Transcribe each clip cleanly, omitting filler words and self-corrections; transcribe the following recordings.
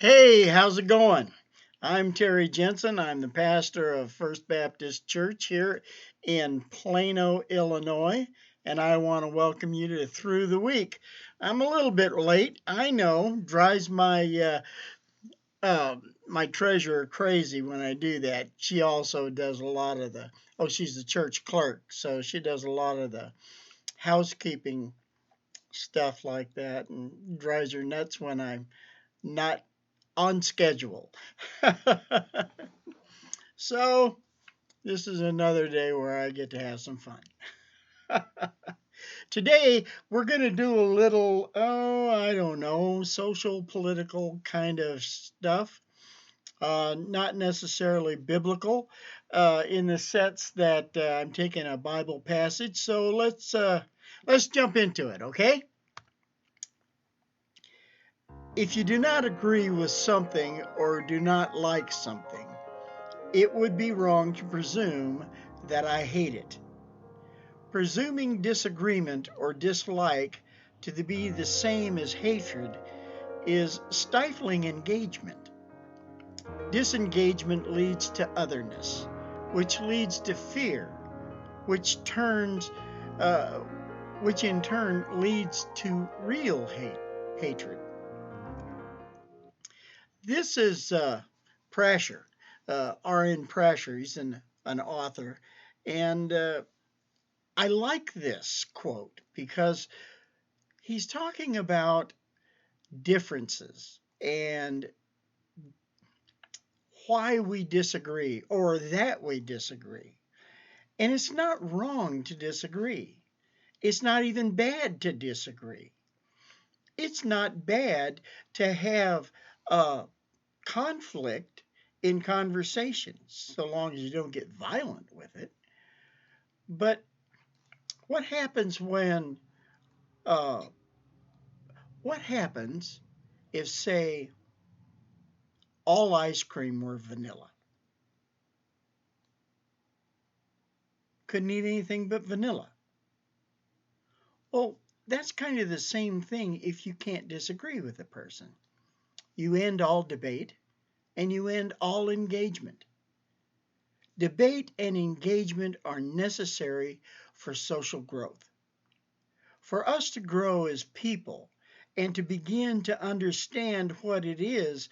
Hey, how's it going? I'm Terry Jensen. I'm the pastor of First Baptist Church here in Plano, Illinois, and I want to welcome you to Through the Week. I'm a little bit late, I know, drives my treasurer crazy when I do that. She also does a lot of she's the church clerk, so she does a lot of the housekeeping stuff like that and drives her nuts when I'm not on schedule. So, this is another day where I get to have some fun. Today, we're going to do a little, I don't know, social, political kind of stuff. Not necessarily biblical in the sense that I'm taking a Bible passage. So let's jump into it, okay? If you do not agree with something or do not like something, it would be wrong to presume that I hate it. Presuming disagreement or dislike to be the same as hatred is stifling engagement. Disengagement leads to otherness, which leads to fear, which turns, uh, which in turn leads to real hatred. This is Prasher, R.N. Prasher. He's an author, and I like this quote because he's talking about differences and why we disagree or that we disagree. And it's not wrong to disagree. It's not even bad to disagree. It's not bad to have a conflict in conversations, so long as you don't get violent with it. But what happens when, uh, what happens if, say, all ice cream were vanilla? Couldn't eat anything but vanilla. Well, that's kind of the same thing if you can't disagree with a person. You end all debate and you end all engagement. Debate and engagement are necessary for social growth. For us to grow as people and to begin to understand what it is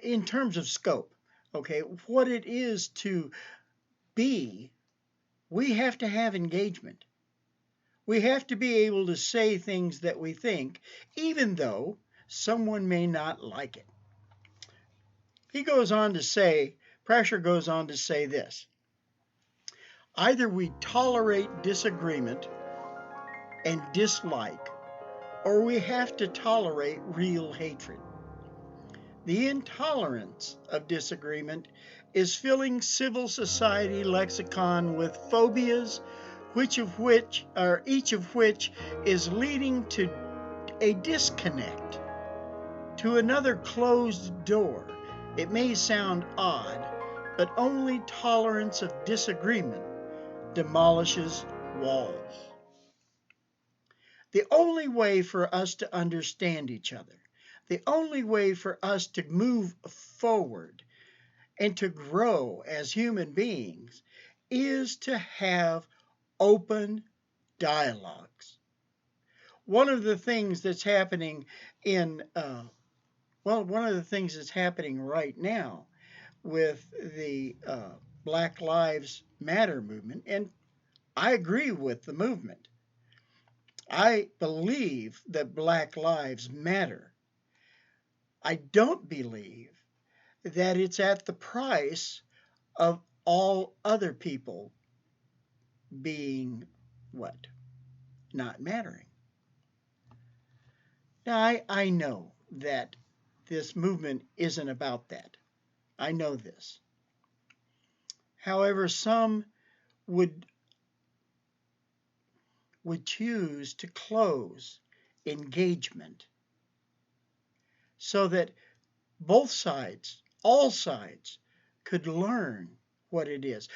in terms of scope, okay, what it is to be, we have to have engagement. We have to be able to say things that we think, even though someone may not like it. He goes on to say, Pressure goes on to say this: either we tolerate disagreement and dislike, or we have to tolerate real hatred. The intolerance of disagreement is filling civil society lexicon with phobias, each of which is leading to a disconnect, to another closed door. It may sound odd, but only tolerance of disagreement demolishes walls. The only way for us to understand each other, the only way for us to move forward and to grow as human beings is to have open dialogues. One of the things that's happening one of the things that's happening right now with the Black Lives Matter movement, and I agree with the movement. I believe that Black lives matter. I don't believe that it's at the price of all other people being what? Not mattering. Now, I know that this movement isn't about that. I know this. However, some would choose to close engagement so that both sides, all sides, could learn what it is.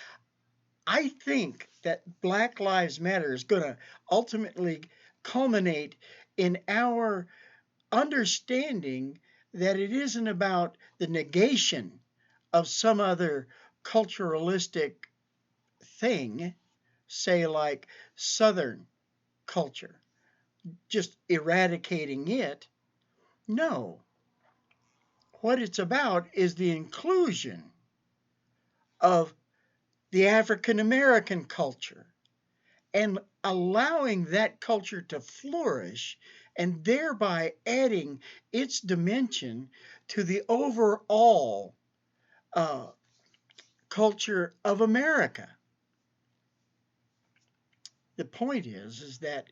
I think that Black Lives Matter is going to ultimately culminate in our understanding that it isn't about the negation of some other culturalistic thing, say like Southern culture, just eradicating it. No, what it's about is the inclusion of the African American culture and allowing that culture to flourish and thereby adding its dimension to the overall uh, culture of America. The point is that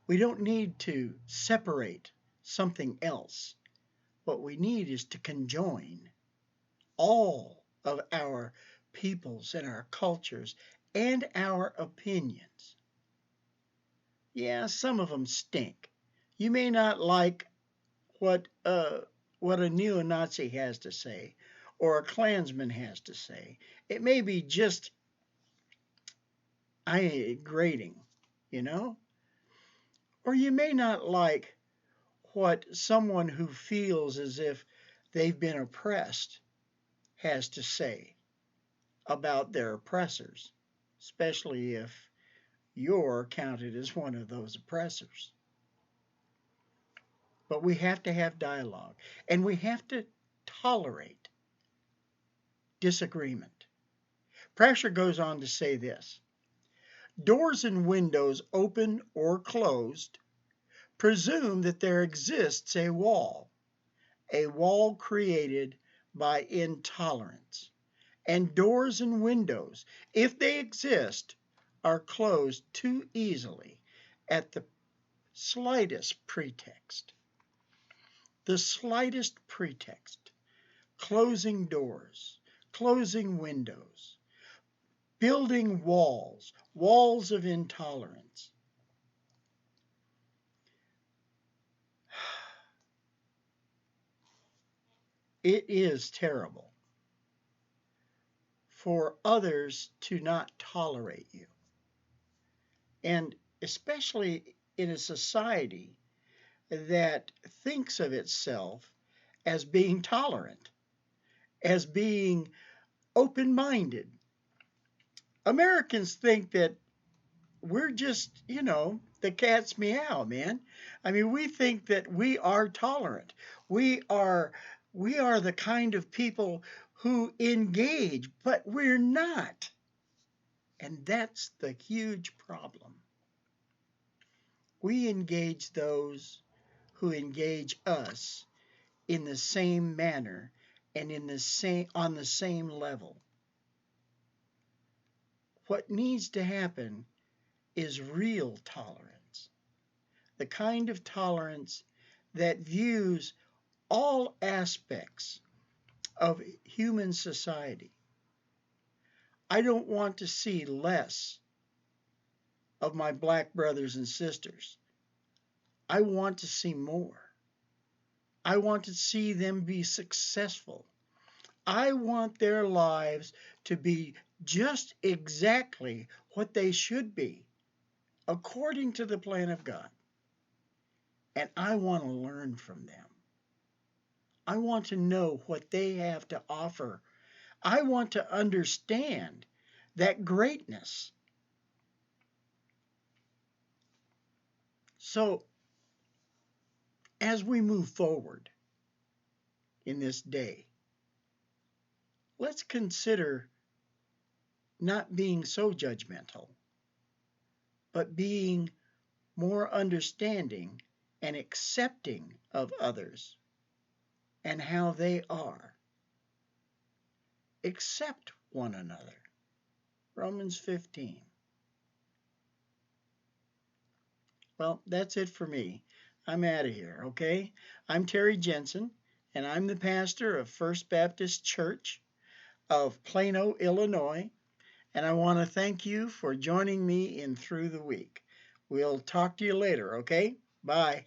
we don't need to separate something else. What we need is to conjoin all of our peoples and our cultures and our opinions. Yeah, some of them stink. You may not like what uh, what a neo-Nazi has to say or a Klansman has to say. It may be just grating, you know? Or you may not like what someone who feels as if they've been oppressed has to say about their oppressors, especially if you're counted as one of those oppressors. But we have to have dialogue and we have to tolerate disagreement. Pressure goes on to say this: doors and windows open or closed presume that there exists a wall created by intolerance. And doors and windows, if they exist, are closed too easily at the slightest pretext. The slightest pretext. Closing doors, closing windows, building walls, walls of intolerance. It is terrible for others to not tolerate you. And especially in a society that thinks of itself as being tolerant, as being open minded. Americans think that we're just, the cat's meow, man. I mean, we think that we are tolerant. We are we are the kind of people who engage, but we're not. And that's the huge problem. We engage those who engage us in the same manner and in the same on the same level. What needs to happen is real tolerance, the kind of tolerance that views all aspects of human society. I don't want to see less of my black brothers and sisters. I want to see more. I want to see them be successful. I want their lives to be just exactly what they should be, according to the plan of God. And I want to learn from them. I want to know what they have to offer. I want to understand that greatness. So, as we move forward in this day, let's consider not being so judgmental, but being more understanding and accepting of others and how they are. Accept one another. Romans 15. Well, that's it for me. I'm out of here, okay? I'm Terry Jensen, and I'm the pastor of First Baptist Church of Plano, Illinois, and I want to thank you for joining me in Through the Week. We'll talk to you later, okay? Bye.